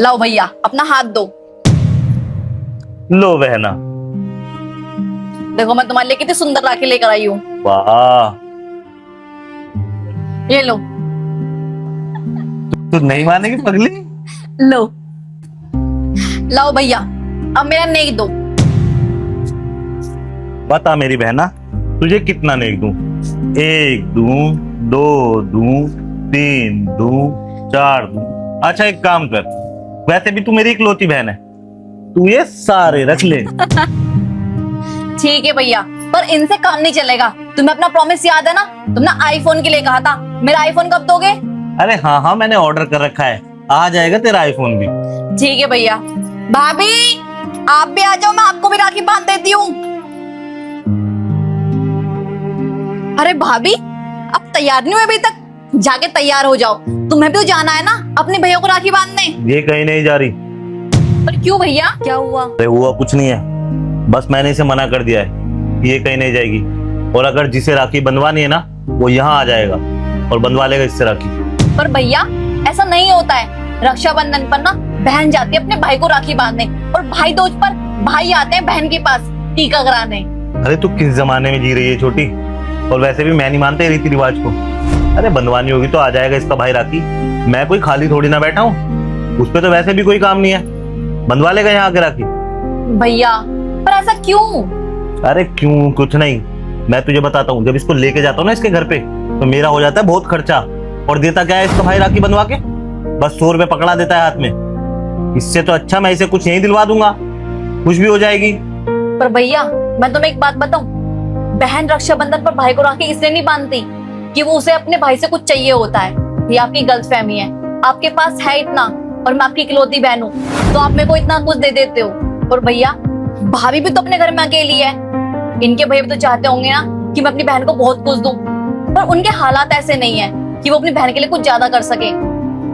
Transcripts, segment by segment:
लाओ भैया अपना हाथ दो। लो बहना। देखो मैं तुम्हारे लिए कितनी सुंदर राखी लेकर आई हूँ। वाह, ये लो। तू नहीं मानेगी पगली। लो लाओ भैया अब मेरा नेक दो। बता मेरी बहना, तुझे कितना नेक दूं? 1 दूं, 2 दूं, 3 दूं, 4 दूं। अच्छा एक काम कर, वैसे भी तू मेरी इकलौती बहन है, तू ये सारे रख ले। ठीक है भैया, पर इनसे काम नहीं चलेगा। तुम्हें अपना प्रॉमिस याद है ना? तुमने आईफोन के लिए कहा था। मेरा आईफोन कब दोगे? अरे हाँ हाँ, मैंने ऑर्डर कर रखा है, आ जाएगा तेरा आईफोन भी। ठीक है भैया। भाभी आप भी आ जाओ, मैं आपको भी राखी बांध देती हूँ। अरे भाभी अब तैयार नहीं हुए अभी तक? जाके तैयार हो जाओ, तुम्हें भी तो जाना है ना अपने भैया को राखी बांधने। ये कहीं नहीं जा रही। पर क्यों भैया, क्या हुआ? अरे हुआ कुछ नहीं है, बस मैंने इसे मना कर दिया है कि ये कहीं नहीं जाएगी, और अगर जिसे राखी बंधवानी है ना वो यहाँ आ जाएगा और बंधवा लेगा इससे राखी। पर भैया ऐसा नहीं होता है। रक्षाबंधन पर ना बहन जाती है अपने भाई को राखी बांधने, और भाई दूज पर भाई आते हैं बहन के पास टीका कराने। अरे तू किस जमाने में जी रही है छोटी? और वैसे भी मैं नहीं मानते रीति रिवाज को। अरे बंधवानी होगी तो आ जाएगा इसका भाई राखी। मैं कोई खाली थोड़ी ना बैठा हूँ, उस पे तो वैसे भी कोई काम नहीं है, बंधवा लेगा यहाँ आके राखी। भैया पर ऐसा क्यों? अरे क्यों कुछ नहीं, मैं तुझे बताता हूँ। जब इसको लेके जाता हूँ ना इसके घर पे, तो मेरा हो जाता है बहुत खर्चा, और देता क्या है इसका भाई राखी बंधवा के? बस 100 रुपए पकड़ा देता है हाथ में। इससे तो अच्छा मैं इसे कुछ यहीं दिलवा दूंगा, खुश भी हो जाएगी। पर भैया मैं तुम्हें एक बात बताऊं, बहन रक्षाबंधन पर भाई को राखी इसलिए नहीं बांधती कि वो उसे अपने भाई से कुछ चाहिए होता है। ये आपकी गलतफहमी है। आपके पास है इतना, और मैं आपकी इकलौती बहन हूँ, तो आप मेरे को इतना कुछ दे देते हो। और भैया भाभी भी तो अपने घर में अकेली है, इनके भैया भी तो चाहते होंगे ना कि मैं अपनी बहन को बहुत कुछ दूं, पर उनके हालात ऐसे नहीं है कि वो अपनी बहन के लिए कुछ ज्यादा कर सके।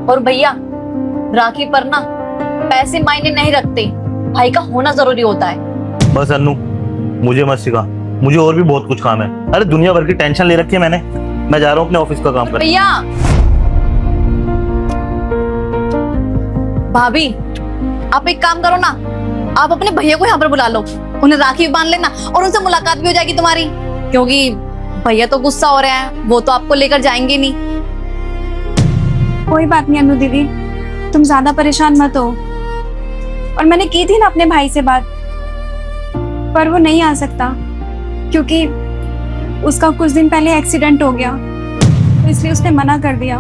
और भैया राखी पर ना पैसे मायने नहीं रखते, भाई का होना जरूरी होता है। बस अन्नू, मुझे मत सिखा, मुझे और भी बहुत कुछ काम है। अरे दुनिया भर की टेंशन ले रखी है मैंने, मैं जा रहा हूँ अपने ऑफिस का काम करने। भैया भाभी आप एक काम करो ना, आप अपने भैया को यहाँ पर बुला लो, उन्हें राखी भी बांध लेना, और उनसे मुलाकात भी हो जाएगी तुम्हारी। क्योंकि भैया तो गुस्सा हो रहे हैं, वो तो आपको लेकर जाएंगे नहीं। कोई बात नहीं अनु दीदी, तुम ज्यादा परेशान मत हो। और मैंने की थी ना अपने भाई से बात, पर वो नहीं आ सकता क्योंकि उसका कुछ दिन पहले एक्सीडेंट हो गया, तो इसलिए उसने मना कर दिया।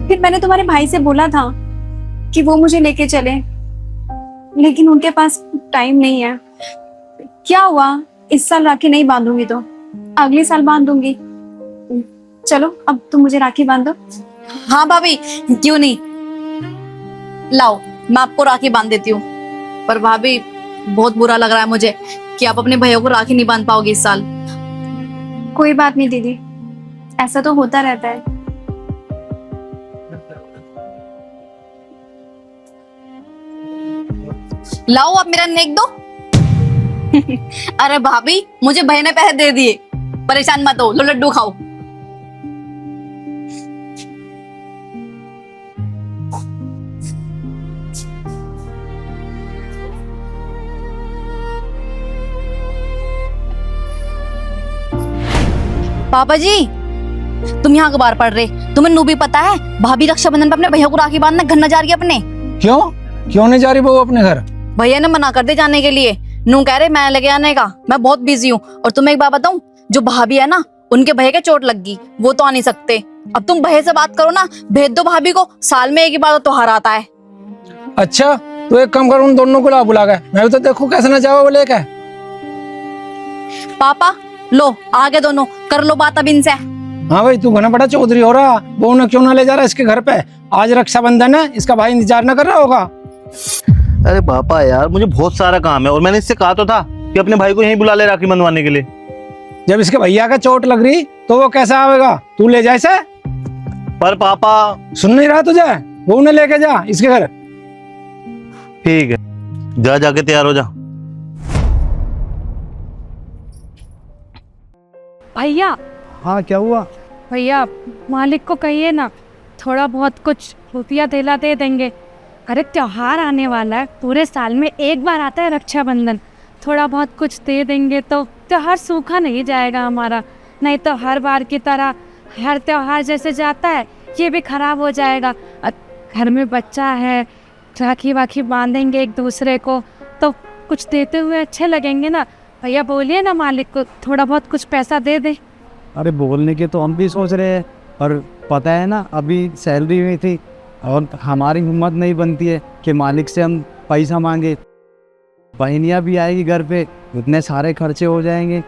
फिर मैंने तुम्हारे भाई से बोला था कि वो मुझे लेके चले, लेकिन उनके पास टाइम नहीं है। क्या हुआ, इस साल राखी नहीं बांधूंगी तो अगले साल बांध दूंगी। चलो अब तुम मुझे राखी बांधो। हाँ भाभी क्यों नहीं, लाओ मैं आपको राखी बांध देती हूँ। पर भाभी बहुत बुरा लग रहा है मुझे कि आप अपने भैया को राखी नहीं बांध पाओगे इस साल। कोई बात नहीं दीदी, ऐसा तो होता रहता है। लाओ आप मेरा नेक दो। अरे भाभी मुझे भैया ने पैसे दे दिए, परेशान मत हो, लो लड्डू खाओ। पापा जी तुम यहाँ कबार पड़ रहे, तुम्हें नू भी पता है भाभी रक्षाबंधन पे अपने भैया को राखी बांधने घर न जा रही है अपने। क्यों क्यों नहीं जा रही बहू अपने घर? भैया ने मना कर दे जाने के लिए, नू कह रहे मैं लेके आने का, मैं बहुत बिजी हूँ। और तुम्हें एक बात बताऊं, जो भाभी है ना उनके भैया के चोट लग गई, वो तो आ नहीं सकते। अब तुम भैया से बात करो ना, भेज दो भाभी को, साल में एक ही बार तो त्योहार आता है। अच्छा तो एक काम कर, उन दोनों को ला बुला के, मैं भी तो देखूं कैसे ना जाओ वो लेके। पापा लो आगे दोनों कर लो बात अब इनसे। हाँ भाई तू घना बड़ा चौधरी हो रहा, बहू ने क्यों ना ले जा रहा इसके घर पे? आज रक्षाबंधन है, इसका भाई इंतजार ना कर रहा होगा? अरे पापा यार, मुझे बहुत सारा काम है, और मैंने इससे कहा तो था कि अपने भाई को यहीं बुला ले राखी बंधवाने के लिए। जब इसके भैया का चोट लग रही तो वो कैसा आवेगा? तू ले जा इसे। पर पापा सुन नहीं रहा तुझे? बहू ने लेके जा इसके घर। ठीक है, जा जाके तैयार हो जा। भैया। हाँ क्या हुआ? भैया मालिक को कहिए ना, थोड़ा बहुत कुछ रुपया थैला दे देंगे, अरे त्योहार आने वाला है, पूरे साल में एक बार आता है रक्षाबंधन। थोड़ा बहुत कुछ दे देंगे तो त्योहार सूखा नहीं जाएगा हमारा। नहीं तो हर बार की तरह हर त्योहार जैसे जाता है ये भी खराब हो जाएगा। घर में बच्चा है, राखी वाखी बांधेंगे एक दूसरे को तो कुछ देते हुए अच्छे लगेंगे ना। भैया बोलिए ना मालिक को थोड़ा बहुत कुछ पैसा दे दे। अरे बोलने के तो हम भी सोच रहे हैं, पर पता है ना अभी सैलरी हुई थी और हमारी हिम्मत नहीं बनती है कि मालिक से हम पैसा मांगे। बहनियाँ भी आएगी घर पे, इतने सारे खर्चे हो जाएंगे,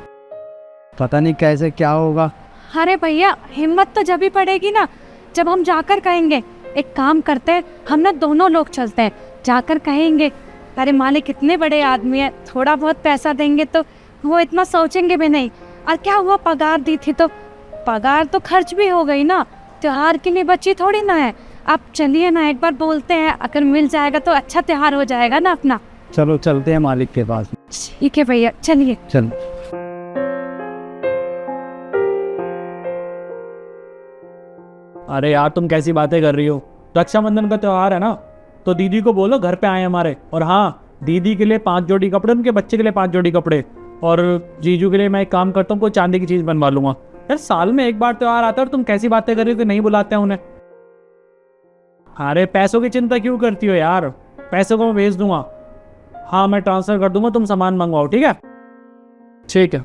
पता नहीं कैसे क्या होगा। अरे भैया हिम्मत तो जब ही पड़ेगी ना जब हम जाकर कहेंगे। एक काम करते हैं, हम ना दोनों लोग चलते हैं, जाकर कहेंगे अरे मालिक इतने बड़े आदमी है, थोड़ा बहुत पैसा देंगे तो वो इतना सोचेंगे भी नहीं। और क्या हुआ, पगार दी थी तो पगार तो खर्च भी हो गई ना, त्योहार के लिए बची थोड़ी ना है। आप चलिए ना एक बार बोलते हैं, अगर मिल जाएगा तो अच्छा त्योहार हो जाएगा ना अपना। चलो चलते हैं मालिक के पास। ठीक है भैया चलिए। चल। अरे यार तुम कैसी बातें कर रही हो, रक्षाबंधन का त्यौहार है ना, तो दीदी को बोलो घर पे आए हमारे। और हाँ, दीदी के लिए 5 जोड़ी कपड़े, उनके बच्चे के लिए 5 जोड़ी कपड़े, और जीजू के लिए मैं एक काम करता हूँ कोई चांदी की चीज़ बनवा लूँगा। यार साल में एक बार त्यौहार आता है और तुम कैसी बातें कर रही हो कि नहीं बुलाते हैं उन्हें। अरे पैसों की चिंता क्यों करती हो यार, पैसों को मैं भेज दूंगा। हाँ मैं ट्रांसफ़र कर दूंगा, तुम सामान मंगवाओ ठीक है। ठीक है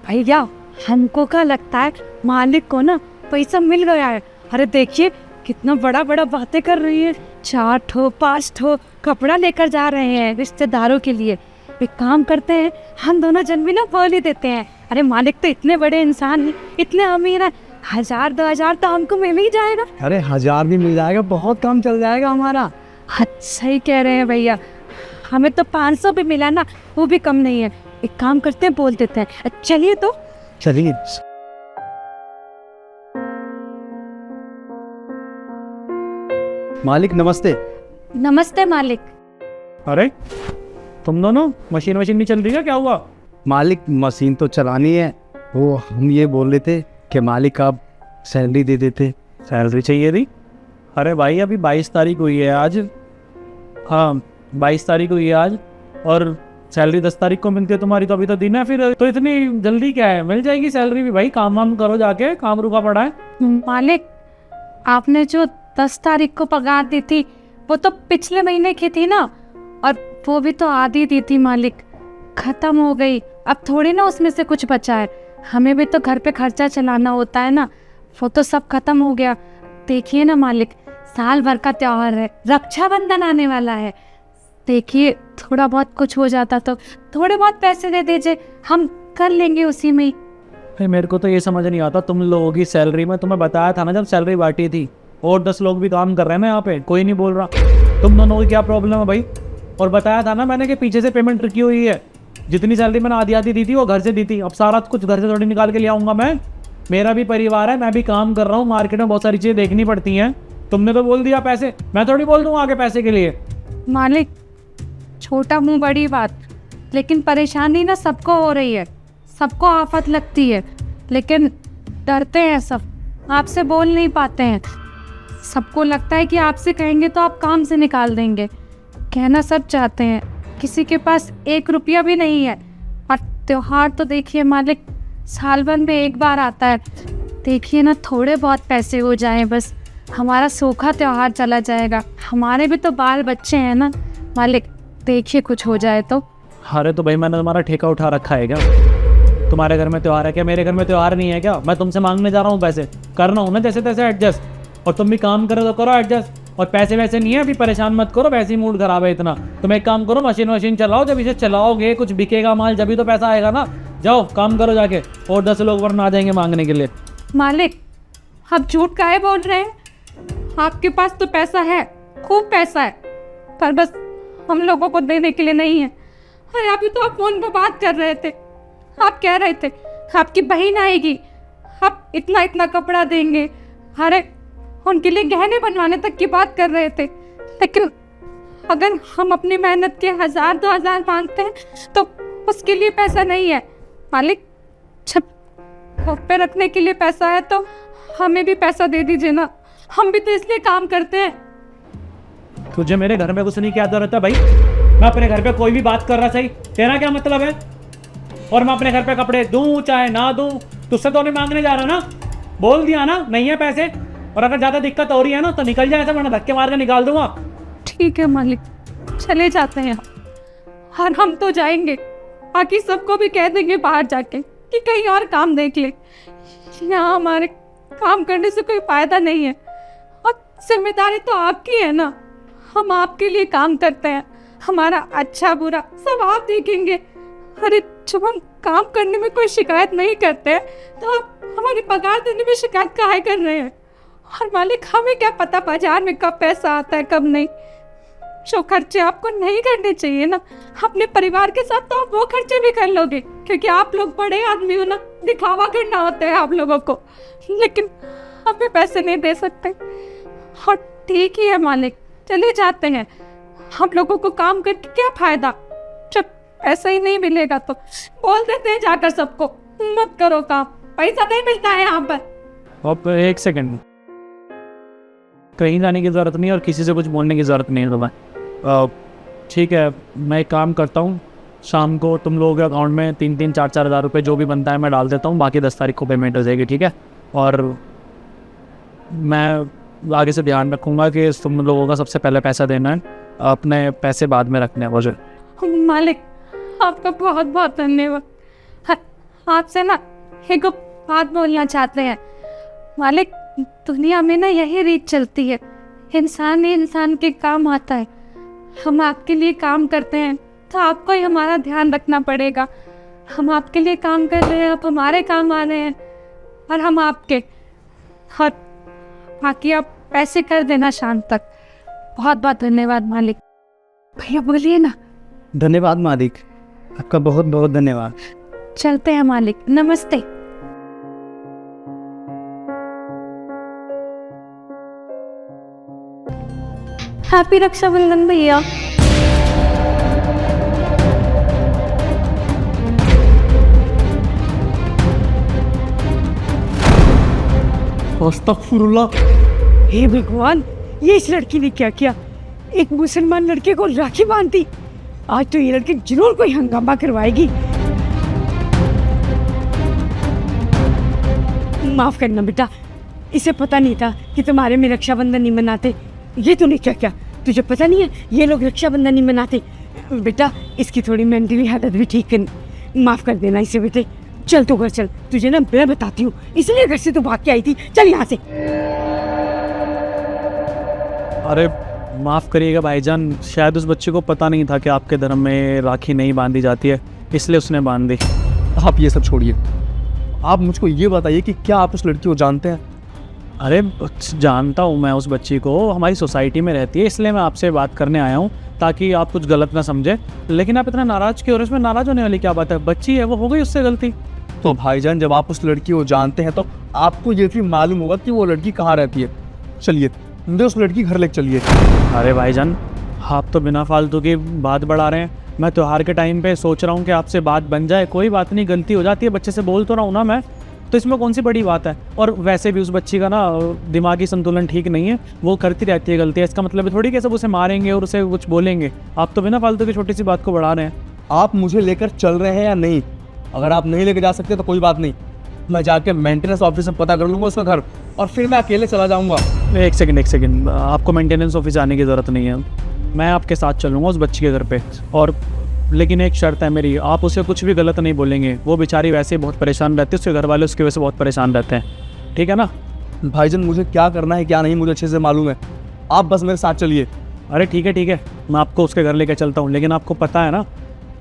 भैया हमको क्या लगता है मालिक को ना पैसा मिल गया है। अरे देखिए कितना बड़ा बड़ा बातें कर रही है, 4 ठो 5 ठो कपड़ा लेकर जा रहे हैं रिश्तेदारों के लिए। एक काम करते हैं, हम दोनों जन भी ना बोल ही देते हैं। अरे मालिक तो इतने बड़े इंसान हैं, इतने अमीर हैं, 1000 2000 तो हमको मिल ही जाएगा। अरे 1000 भी मिल जाएगा, बहुत काम चल जाएगा हमारा। सही कह रहे हैं भैया, हमें तो 500 भी मिला ना वो भी कम नहीं है। एक काम करते हैं, बोल देते हैं। चलिए तो चलिए। मालिक नमस्ते। नमस्ते मालिक। अरे तुम दोनों मशीन नहीं चल रही है, क्या हुआ? मालिक मशीन तो चलानी है, वो हम ये बोल रहे थे कि मालिक आप सैलरी दे देते। सैलरी चाहिए थी? अरे भाई अभी 22 तारीख हुई है आज। हाँ 22 तारीख हुई है आज, और सैलरी 10 तारीख को मिलती है तुम्हारी, तो अभी तो दिन है फिर, तो इतनी जल्दी क्या है, मिल जाएगी सैलरी भी। भाई काम वाम करो जाके, काम रुका पड़ा है। मालिक आपने जो 10 तारीख को पगार दी थी वो तो पिछले महीने की थी ना, और वो भी तो आधी दी थी मालिक, ख़त्म हो गई। अब थोड़ी ना उसमें से कुछ बचा है, हमें भी तो घर पे खर्चा चलाना होता है ना, वो तो सब ख़त्म हो गया। देखिए ना मालिक, साल भर का त्यौहार है, रक्षाबंधन आने वाला है, देखिए थोड़ा बहुत कुछ हो जाता तो थोड़े बहुत पैसे दे दीजिए, हम कर लेंगे उसी में ही। भाई मेरे को तो ये समझ नहीं आता, तुम लोगों की सैलरी में तुम्हें बताया था ना जब सैलरी बांटी थी, और 10 लोग भी काम कर रहे हैं ना यहाँ पे, कोई नहीं बोल रहा। तुम दोनों की क्या प्रॉब्लम है भाई? और बताया था ना मैंने कि पीछे से पेमेंट रखी हुई है, जितनी सैलरी मैंने आधी आधी दी थी वो घर से दी थी। अब सारा कुछ घर से थोड़ी निकाल के ले आऊँगा मैं, मेरा भी परिवार है, मैं भी काम कर रहा हूँ, मार्केट में बहुत सारी चीज़ें देखनी पड़ती हैं। तुमने तो बोल दिया पैसे, मैं थोड़ी बोल दूँगा आगे पैसे के लिए। मालिक छोटा मुंह बड़ी बात, लेकिन परेशानी ना सबको हो रही है, सबको आफत लगती है, लेकिन डरते हैं सब, आपसे बोल नहीं पाते हैं। सबको लगता है कि आपसे कहेंगे तो आप काम से निकाल देंगे, कहना सब चाहते हैं, किसी के पास 1 रुपया भी नहीं है। और त्योहार तो देखिए मालिक साल भर में एक बार आता है, देखिए ना थोड़े बहुत पैसे हो जाएं बस, हमारा सूखा त्योहार चला जाएगा। हमारे भी तो बाल बच्चे हैं ना मालिक, देखिए कुछ हो जाए तो। अरे तो भाई मैंने तुम्हारा ठेका उठा रखा है क्या? तुम्हारे घर में त्यौहार है क्या, मेरे घर में त्यौहार नहीं है क्या? मैं तुमसे मांगने जा रहा हूँ पैसे, करना हूँ ना जैसे तैसे एडजस्ट, और तुम भी काम करो तो करो एडजस्ट। और पैसे वैसे नहीं है, अभी परेशान मत करो, वैसे ही मूड खराब है इतना। तुम एक काम करो, मशीन चलाओ, जब इसे चलाओगे कुछ बिकेगा माल, जब भी तो पैसा आएगा ना। जाओ काम करो जाके, और 10 लोग वरना आ जाएंगे मांगने के लिए। मालिक आप झूठ काहे बोल रहे हैं? आपके पास तो पैसा है, खूब पैसा है, पर बस हम लोगों को देने के लिए नहीं है। अरे अभी तो आप फोन पर बात कर रहे थे, आप कह रहे थे आपकी बहन आएगी, आप इतना इतना कपड़ा देंगे, अरे उनके लिए गहने बनवाने तक की बात कर रहे थे। लेकिन अगर हम अपनी मेहनत के 1000 2000 मांगते हैं तो उसके लिए पैसा नहीं है। मालिक जब घर पे रखने के लिए पैसा है तो हमें भी पैसा दे दीजिए ना, हम भी तो इसलिए काम करते हैं। तुझे मेरे घर में कुछ नहीं क्या जरूरत है भाई? मैं अपने घर पे कोई भी बात कर रहा सही, तेरा क्या मतलब है? और मैं अपने घर पे कपड़े दूं चाहे ना दूं, तुझसे तो नहीं मांगने जा रहा ना। बोल दिया ना नहीं है पैसे, और अगर ज़्यादा दिक्कत हो रही है ना तो निकल जाए, वरना धक्के मार के निकाल दूंगा। ठीक है मालिक, चले जाते हैं और हम तो जाएंगे, बाकी सबको भी कह देंगे बाहर जाके कि कहीं और काम देख ले। यहाँ हमारे काम करने से कोई फायदा नहीं है, और जिम्मेदारी तो आपकी है ना। हम आपके लिए काम करते हैं, हमारा अच्छा बुरा सब आप देखेंगे। अरे जब हम काम करने में कोई शिकायत नहीं करते हैं, तो आप हमारी पगार देने में शिकायत काहे कर रहे हैं? और मालिक हमें क्या पता बाजार में कब पैसा आता है कब नहीं। जो खर्चे आपको नहीं करने चाहिए ना अपने परिवार के साथ, तो आप वो खर्चे भी कर लोगे, क्योंकि आप लोग बड़े आदमी हो ना, दिखावा करना होता है आप लोगों को। लेकिन हमें पैसे नहीं दे सकते। और ठीक ही है मालिक, चले जाते हैं। हम लोगों को काम करके क्या फायदा, जब ऐसा ही नहीं मिलेगा तो बोल देते हैं जाकर सबको मत करो काम, पैसा नहीं मिलता है यहाँ पर। अब एक सेकंड, कहीं जाने की ज़रूरत नहीं और किसी से कुछ बोलने की ज़रूरत नहीं है तुम्हें। ठीक है, मैं एक काम करता हूँ, शाम को तुम लोगों के अकाउंट में 3-3, 4-4 हज़ार रुपये जो भी बनता है मैं डाल देता हूँ, बाकी 10 तारीख को पेमेंट हो जाएगी, ठीक है? और मैं आगे से ध्यान रखूँगा कि तुम लोगों का सबसे पहले पैसा देना है, अपने पैसे बाद में रखने हैं मुझे। मालिक आपका बहुत बहुत धन्यवाद। आपसे ना एक बात बोलना चाहते हैं मालिक। दुनिया में ना यही रीत चलती है, इंसान ही इंसान के काम आता है। हम आपके लिए काम करते हैं तो आपको ही हमारा ध्यान रखना पड़ेगा। हम आपके लिए काम कर रहे हैं, आप हमारे काम आ रहे हैं और हम आपके। और बाकी आप पैसे कर देना शाम तक। बहुत बहुत धन्यवाद मालिक। भैया बोलिए ना। धन्यवाद मालिक, आपका बहुत बहुत धन्यवाद। चलते हैं मालिक, नमस्ते। हैप्पी रक्षाबंधन भैया। अस्तगफुरुल्लाह। हे भगवान, ये इस लड़की ने क्या किया? एक मुसलमान लड़के को राखी बांधती। आज तो ये लड़की जरूर कोई हंगामा करवाएगी। माफ करना बेटा, इसे पता नहीं था कि तुम्हारे में रक्षाबंधन नहीं मनाते। ये तूने क्या क्या? तुझे पता नहीं है ये लोग रक्षाबंधन नहीं मनाते? बेटा इसकी थोड़ी मेंटली हालत भी ठीक कर, माफ कर देना इसे बेटे। चल तो घर चल, तुझे ना मैं बताती हूँ, इसलिए घर से तो भाग के आई थी। चल यहाँ से। अरे माफ़ करिएगा भाईजान, शायद उस बच्चे को पता नहीं था कि आपके धर्म में राखी नहीं बांधी जाती है, इसलिए उसने बांध दी। आप ये सब छोड़िए, आप मुझको ये बताइए कि क्या आप उस लड़की को जानते हैं? अरे जानता हूँ मैं उस बच्ची को, हमारी सोसाइटी में रहती है, इसलिए मैं आपसे बात करने आया हूँ ताकि आप कुछ गलत ना समझे। लेकिन आप इतना नाराज़ क्यों हो रहे हैं? इसमें नाराज़ होने वाली क्या बात है? बच्ची है, वो हो गई उससे गलती। तो भाईजान जब आप उस लड़की को जानते हैं तो आपको ये भी मालूम होगा कि वो लड़की कहाँ रहती है। चलिए मुझे उस लड़की घर लेकर चलिए। अरे भाईजान आप तो बिना फालतू की बात बढ़ा रहे हैं। मैं त्योहार के टाइम पे सोच रहा हूँ कि आपसे बात बन जाए। कोई बात नहीं, गलती हो जाती है, बच्चे से बोल तो रहा हूँ ना मैं, तो इसमें कौन सी बड़ी बात है? और वैसे भी उस बच्ची का ना दिमागी संतुलन ठीक नहीं है, वो करती रहती है गलतियाँ। इसका मतलब है थोड़ी कि सब उसे मारेंगे और उसे कुछ बोलेंगे। आप तो बिना फालतू की छोटी सी बात को बढ़ा रहे हैं। आप मुझे लेकर चल रहे हैं या नहीं? अगर आप नहीं लेकर जा सकते तो कोई बात नहीं, मैं जाके मेंटेनेंस ऑफिस में पता कर लूँगा उसका घर, और फिर मैं अकेले चला जाऊँगा। एक सेकंड, आपको मेंटेनेंस ऑफिस आने की ज़रूरत नहीं है, मैं आपके साथ चलूँगा उस बच्ची के घर पे। और लेकिन एक शर्त है मेरी, आप उसे कुछ भी गलत नहीं बोलेंगे। वो बेचारी वैसे ही बहुत परेशान रहती है, उसके घर वाले उसकी वजह से बहुत परेशान रहते हैं, ठीक है ना? भाईजान मुझे क्या करना है क्या नहीं मुझे अच्छे से मालूम है, आप बस मेरे साथ चलिए। अरे ठीक है, मैं आपको उसके घर लेकर चलता हूँ। लेकिन आपको पता है ना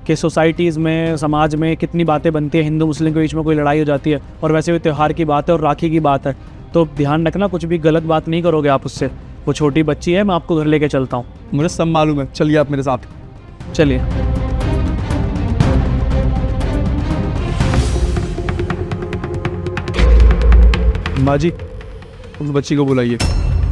कि सोसाइटीज़ में, समाज में कितनी बातें बनती है, हिंदू मुस्लिम के बीच में कोई लड़ाई हो जाती है, और वैसे भी त्यौहार की बात है और राखी की बात है, तो ध्यान रखना कुछ भी गलत बात नहीं करोगे आप उससे। वो छोटी बच्ची है, मैं आपको घर लेके चलता हूँ। मुझे सब मालूम है, चलिए आप मेरे साथ। चलिए। माँ जी उस बच्ची को बुलाइए।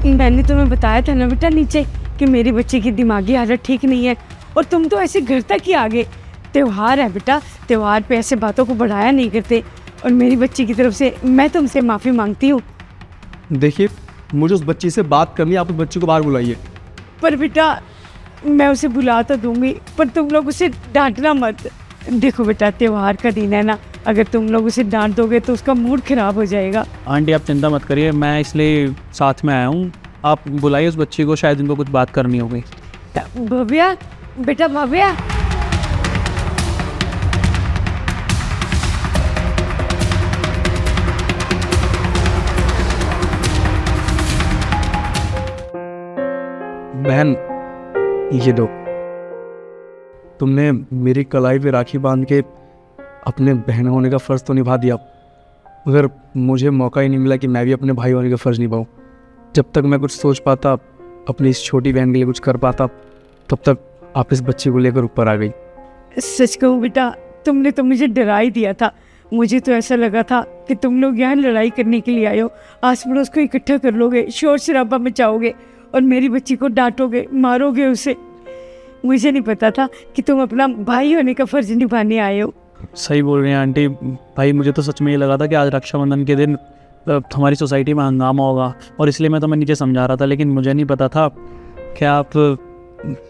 मैंने तुम्हें बताया था ना बेटा नीचे कि मेरी बच्ची की दिमागी हालत ठीक नहीं है, और तुम तो ऐसे घर तक ही आ गए। त्योहार है बेटा, त्योहार पे ऐसे बातों को बढ़ाया नहीं करते। और मेरी बच्ची की तरफ से मैं तुमसे माफ़ी मांगती हूँ। देखिए मुझे उस बच्ची से बात करनी है, आप उस बच्ची को बाहर बुलाइए। पर बेटा मैं उसे बुला तो दूंगी, पर तुम लोग उसे डांटना मत। देखो बेटा, त्योहार का दिन है ना, अगर तुम लोग उसे डांट दोगे तो उसका मूड खराब हो जाएगा। आंटी आप चिंता मत करिए, मैं इसलिए साथ में आया हूँ। आप बुलाइए उस बच्ची को, शायद इनको कुछ बात करनी होगी। भव्या, बेटा भव्या। बहन ये लो, तुमने मेरी कलाई पे राखी बांध के अपने बहन होने का फ़र्ज़ तो निभा दिया, मगर मुझे मौका ही नहीं मिला कि मैं भी अपने भाई होने का फ़र्ज़ निभाऊं। जब तक मैं कुछ सोच पाता, अपनी इस छोटी बहन के लिए कुछ कर पाता, तब तक आप इस बच्ची को लेकर ऊपर आ गई। सच कहूँ बेटा, तुमने तो मुझे डरा ही दिया था। मुझे तो ऐसा लगा था कि तुम लोग यहाँ लड़ाई करने के लिए आए हो, आस पड़ोस को इकट्ठा कर लोगे, शोर शराबा मचाओगे और मेरी बच्ची को डांटोगे, मारोगे उसे। मुझे नहीं पता था कि तुम अपना भाई होने का फ़र्ज निभाने आए हो। सही बोल रही हैं आंटी। भाई मुझे तो सच में ये लगा था कि आज रक्षाबंधन के दिन हमारी सोसाइटी में हंगामा होगा, और इसलिए मैं तुम्हें नीचे समझा रहा था, लेकिन मुझे नहीं पता था कि आप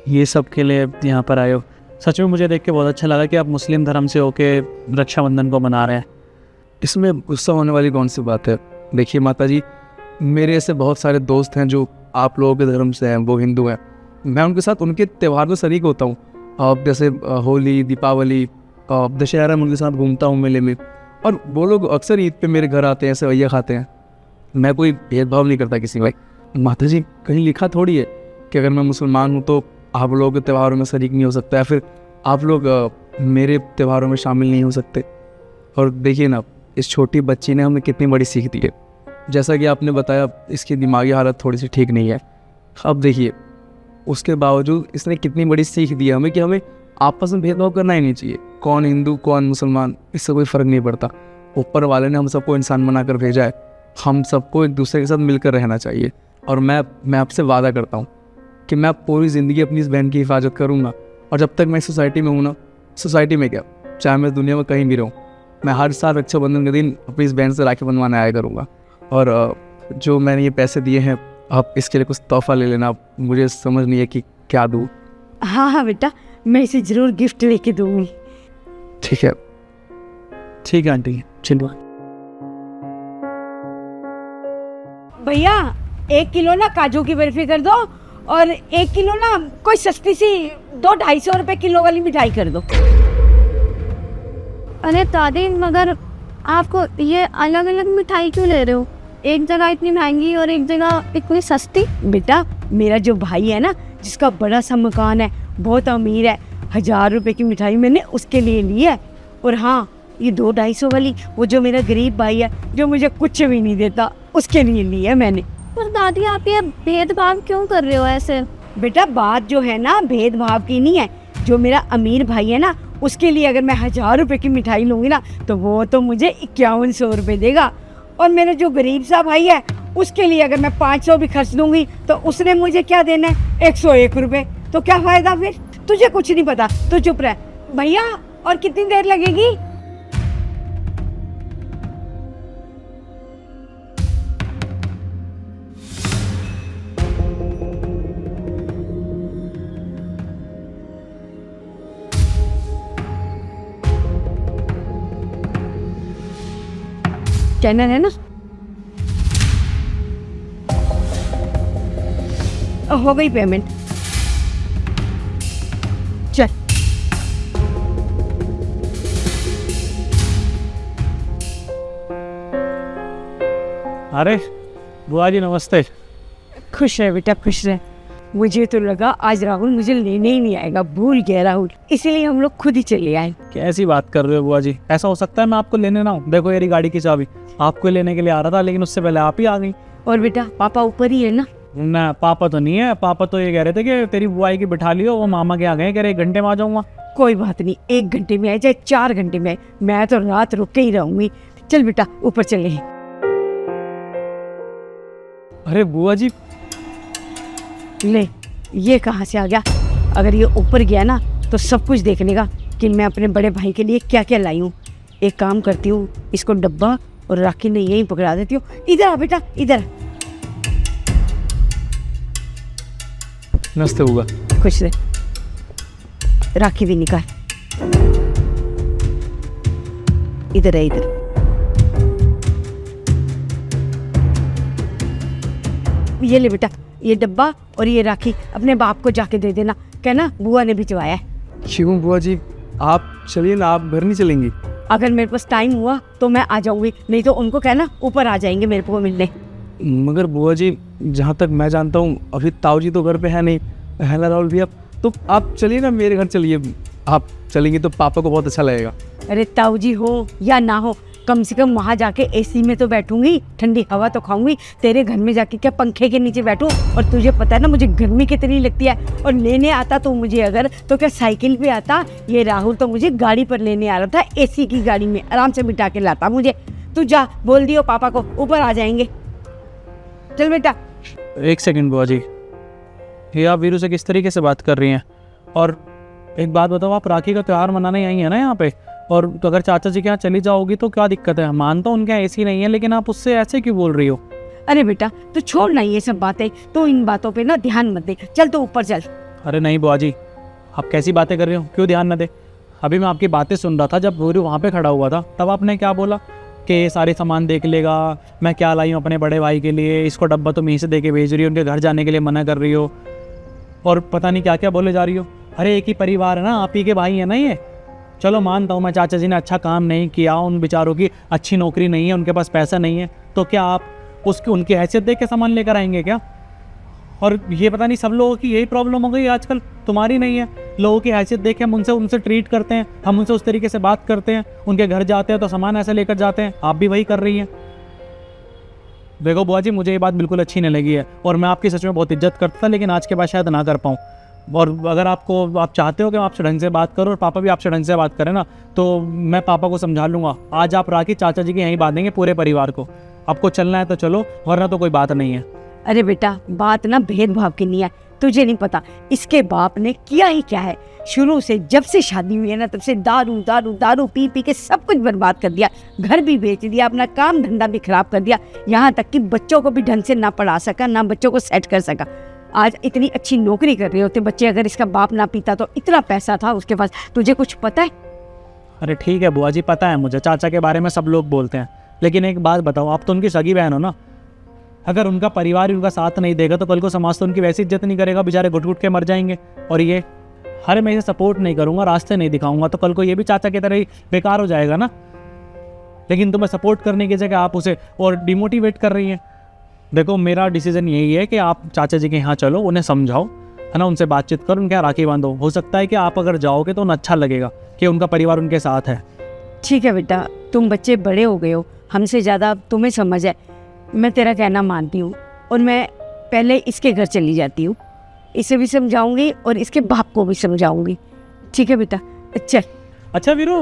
ये सब के लिए यहाँ पर आए हो। सच में मुझे देख के बहुत अच्छा लगा कि आप मुस्लिम धर्म से होके रक्षाबंधन को मना रहे हैं। इसमें गुस्सा होने वाली कौन सी बात है? देखिए माता जी, मेरे ऐसे बहुत सारे दोस्त हैं जो आप लोगों के धर्म से हैं, वो हिंदू हैं। मैं उनके साथ उनके त्यौहार में शरीक होता हूँ। अब जैसे होली, दीपावली, दशहरा में उनके साथ घूमता हूँ मेले में, और वो लोग अक्सर ईद पे मेरे घर आते हैं, सेवैया खाते हैं। मैं कोई भेदभाव नहीं करता किसी भाई। माता जी, कहीं लिखा थोड़ी है कि अगर मैं मुसलमान हूँ तो आप लोगों के त्योहारों में शरीक नहीं हो सकता, या फिर आप लोग मेरे त्योहारों में शामिल नहीं हो सकते। और देखिए ना, इस छोटी बच्ची ने हमें कितनी बड़ी सीख दी है। जैसा कि आपने बताया, इसकी दिमागी हालत थोड़ी सी ठीक नहीं है। अब देखिए, उसके बावजूद इसने कितनी बड़ी सीख दी है हमें कि हमें आपस में भेदभाव करना ही नहीं चाहिए। कौन हिंदू कौन मुसलमान, इससे कोई फ़र्क नहीं पड़ता। ऊपर वाले ने हम सबको इंसान बनाकर भेजा है, हम सबको एक दूसरे के साथ मिलकर रहना चाहिए। और मैं आपसे वादा करता हूँ कि मैं पूरी ज़िंदगी अपनी इस बहन की हिफाजत करूँगा। और जब तक मैं इस सोसाइटी में हूँ ना, सोसाइटी में क्या, चाहे मैं दुनिया में कहीं भी रहूँ, मैं हर साल रक्षाबंधन के दिन अपनी इस बहन से राखी बंधवाने आया करूँगा। और जो मैंने ये पैसे दिए हैं, आप इसके लिए कुछ तोहफा ले लेना। मुझे समझ नहीं है कि क्या दूँ। हाँ हाँ बेटा, मैं इसे ज़रूर गिफ्ट लेके दूँगी। ठीक है। ठीक है आंटी, चलो। भैया 1 किलो ना काजू की बर्फी कर दो, और 1 किलो ना कोई सस्ती सी 200-250 रुपए किलो वाली मिठाई कर दो। अरे दादी, मगर आपको ये अलग अलग मिठाई क्यों ले रहे हो? एक जगह इतनी महंगी और एक जगह इतनी सस्ती। बेटा, मेरा जो भाई है ना, जिसका बड़ा सा मकान है, बहुत अमीर है, 1000 रुपए की मिठाई मैंने उसके लिए ली है। और हाँ, ये 200-250 वाली, वो जो मेरा गरीब भाई है, जो मुझे कुछ भी नहीं देता, उसके लिए ली है मैंने। पर दादी, आप ये भेदभाव क्यों कर रहे हो ऐसे? बेटा, बात जो है ना भेदभाव की नहीं है। जो मेरा अमीर भाई है ना, उसके लिए अगर मैं 1000 रुपए की मिठाई लूँगी ना, तो वो तो मुझे 5100 रुपये देगा। और मेरा जो गरीब सा भाई है, उसके लिए अगर मैं 500 भी खर्च दूंगी तो उसने मुझे क्या देना है? 101 रुपये। तो क्या फ़ायदा फिर? तुझे कुछ नहीं पता, तो चुप रह। भैया, और कितनी देर लगेगी? चैनल है ना? हो गई पेमेंट। चल। अरे बुआ जी नमस्ते। खुश रह बेटा, खुश रह। मुझे तो लगा आज राहुल मुझे लेने ही नहीं आएगा, भूल गया राहुल, इसीलिए हम लोग खुद ही चले आए। कैसी बात कर रहे हो बुआ जी? ऐसा हो सकता है मैं आपको लेने ना आऊँ? देखो मेरी गाड़ी की चाबी आपको लेने के लिए आ रहा था, लेकिन उससे पहले आप ही आ गई। और बेटा, पापा ऊपर ही है ना? ना, पापा तो नहीं है। पापा तो ये कह रहे थे कि तेरी बुआई की बिठा लियो, वो मामा के आ गए, कह रहे 1 घंटे में आ जाऊंगा। कोई बात नहीं, 1 घंटे में आए चाहे 4 घंटे में आए, मैं तो रात रुक के ही रहूंगी। चल बेटा, ऊपर चले। अरे बुआ जी, ले, ये कहाँ से आ गया? अगर ये ऊपर गया ना, तो सब कुछ देख लेगा कि मैं अपने बड़े भाई के लिए क्या क्या लाई हूँ। एक काम करती हूँ, इसको डब्बा और राखी ने यहीं पकड़ा देती हूँ। इधर आ बेटा, इधर। नमस्ते हुआ। खुश रहे। राखी भी निकाल। इधर है, इधर। ये ले बेटा, ये डब्बा और ये राखी अपने बाप को जाके दे देना, कहना बुआ ने भिजवाया है। क्यों बुआ जी, आप चलिए ना, आप घर नहीं चलेंगी? अगर मेरे पास टाइम हुआ तो मैं आ जाऊंगी, नहीं तो उनको कहना ऊपर आ जाएंगे मेरे को मिलने। मगर बुआ जी, जहाँ तक मैं जानता हूँ अभी ताऊ जी तो घर पे है नहीं, है ना राहुल भैया? तो आप चलिए ना, मेरे घर चलिए। आप चलेंगी तो पापा को बहुत अच्छा लगेगा। अरे ताऊ जी हो या ना हो, कम से कम वहाँ जाके एसी में तो बैठूंगी, ठंडी हवा तो खाऊंगी। तेरे घर में जाके क्या पंखे के नीचे बैठूं? और तुझे पता है ना मुझे गर्मी कितनी लगती है। और लेने आता तो मुझे अगर तो क्या साइकिल पे आता? ये राहुल तो मुझे गाड़ी पर लेने आ रहा था, एसी की गाड़ी में आराम से बिठा के लाता मुझे। तू जा, बोल दियो पापा को ऊपर आ जाएंगे। चल बेटा। एक सेकंड बुआ जी, ये आप वीरू से किस तरीके से बात कर रही हैं? और एक बात बताओ, आप राखी का त्यौहार मनाने आई हैं ना यहाँ पे, और तो अगर चाचा जी के यहाँ चली जाओगी तो क्या दिक्कत है? मानता हूँ उनके यहाँ एसी नहीं है, लेकिन आप उससे ऐसे क्यों बोल रही हो? अरे बेटा तू छोड़ ना ये सब बातें, तो इन बातों पे ना ध्यान मत दे। चल तू ऊपर चल। अरे नहीं बुआ जी, आप कैसी बातें कर रही हो? क्यों ध्यान न दे? अभी मैं आपकी बातें सुन रहा था, जब वीरू वहाँ पे खड़ा हुआ था तब आपने क्या बोला कि ये सारे सामान देख लेगा, मैं क्या लाई हूँ अपने बड़े भाई के लिए, इसको डब्बा तुम यहीं से दे के भेज रही हो, उनके घर जाने के लिए मना कर रही हो, और पता नहीं क्या क्या बोले जा रही हो। अरे एक ही परिवार है ना, आप ही के भाई है ना ये। चलो मानता हूँ मैं, चाचा जी ने अच्छा काम नहीं किया, उन बेचारों की अच्छी नौकरी नहीं है, उनके पास पैसा नहीं है, तो क्या आप उसकी उनकी हैसियत देख के सामान लेकर आएंगे क्या? और ये पता नहीं सब लोगों की यही प्रॉब्लम हो गई आजकल, तुम्हारी नहीं है। लोगों की हैसियत देख के हम उनसे ट्रीट करते हैं, हम उनसे उस तरीके से बात करते हैं, उनके घर जाते हैं तो सामान ऐसे लेकर जाते हैं। आप भी वही कर रही हैं। देखो बुआ जी, मुझे ये बात बिल्कुल अच्छी नहीं लगी है, और मैं आपकी सच में बहुत इज्जत करता था, लेकिन आज के बाद शायद ना कर पाऊँ। और अगर आप चाहते हो कि मैं आपसे ढंग से बात करूं और पापा भी आपसे ढंग से बात करें ना, तो मैं पापा को समझा लूँगा। आज आप राखी चाचा जी के यहीं बांधेंगे पूरे परिवार को। आपको चलना है तो चलो, वरना तो कोई बात नहीं है। अरे बेटा बात ना भेदभाव की नहीं है, तुझे नहीं पता इसके बाप ने किया ही क्या है। शुरू से जब से शादी हुई है ना, तब से दारू दारू दारू पी पी के सब कुछ बर्बाद कर दिया, घर भी बेच दिया, अपना काम धंधा भी खराब कर दिया, यहाँ तक कि बच्चों को भी ढंग से ना पढ़ा सका, ना बच्चों को सेट कर सका। आज इतनी अच्छी नौकरी कर रहे होते बच्चे, अगर इसका बाप ना पीता तो, इतना पैसा था उसके पास। तुझे कुछ पता है? अरे ठीक है बुआ जी, पता है मुझे, चाचा के बारे में सब लोग बोलते हैं, लेकिन एक बात बताओ, आप तो उनकी सगी बहन हो ना। अगर उनका परिवार ही उनका साथ नहीं देगा तो कल को समाज तो उनकी वैसी इज्जत नहीं करेगा, बेचारे घुट घुट के मर जाएंगे। और ये हर मैं इसे सपोर्ट नहीं करूँगा, रास्ते नहीं दिखाऊंगा, तो कल को ये भी चाचा की तरह ही बेकार हो जाएगा ना। लेकिन तुम्हें सपोर्ट करने की जगह आप उसे और डिमोटिवेट कर रही हैं। देखो मेरा डिसीजन यही है कि आप चाचा जी के यहाँ चलो, उन्हें समझाओ, है ना, उनसे बातचीत करो, उनके यहाँ राखी बांधो। हो सकता है कि आप अगर जाओगे तो उन्हें अच्छा लगेगा कि उनका परिवार उनके साथ है। ठीक है बेटा, तुम बच्चे बड़े हो गए हो, हमसे ज़्यादा तुम्हें समझ है। मैं तेरा कहना मानती हूँ, और मैं पहले इसके घर चली जाती हूँ, इसे भी समझाऊंगी और इसके बाप को भी समझाऊंगी। ठीक है बेटा, चल। अच्छा वीरू,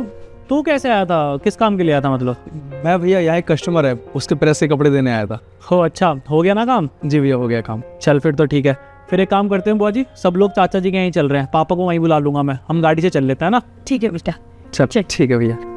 तू कैसे आया था? किस काम के लिए आया था? मतलब मैं भैया यहाँ एक कस्टमर है, उसके प्रेस के कपड़े देने आया था। हो अच्छा, हो गया ना काम? जी भैया हो गया काम। चल फिर तो ठीक है। फिर एक काम करते हैं बुआ जी, सब लोग चाचा जी के यहीं चल रहे हैं, पापा को वहीं बुला लूंगा मैं, हम गाड़ी से चल लेते हैं ना। ठीक है बेटा, चल ठीक है भैया।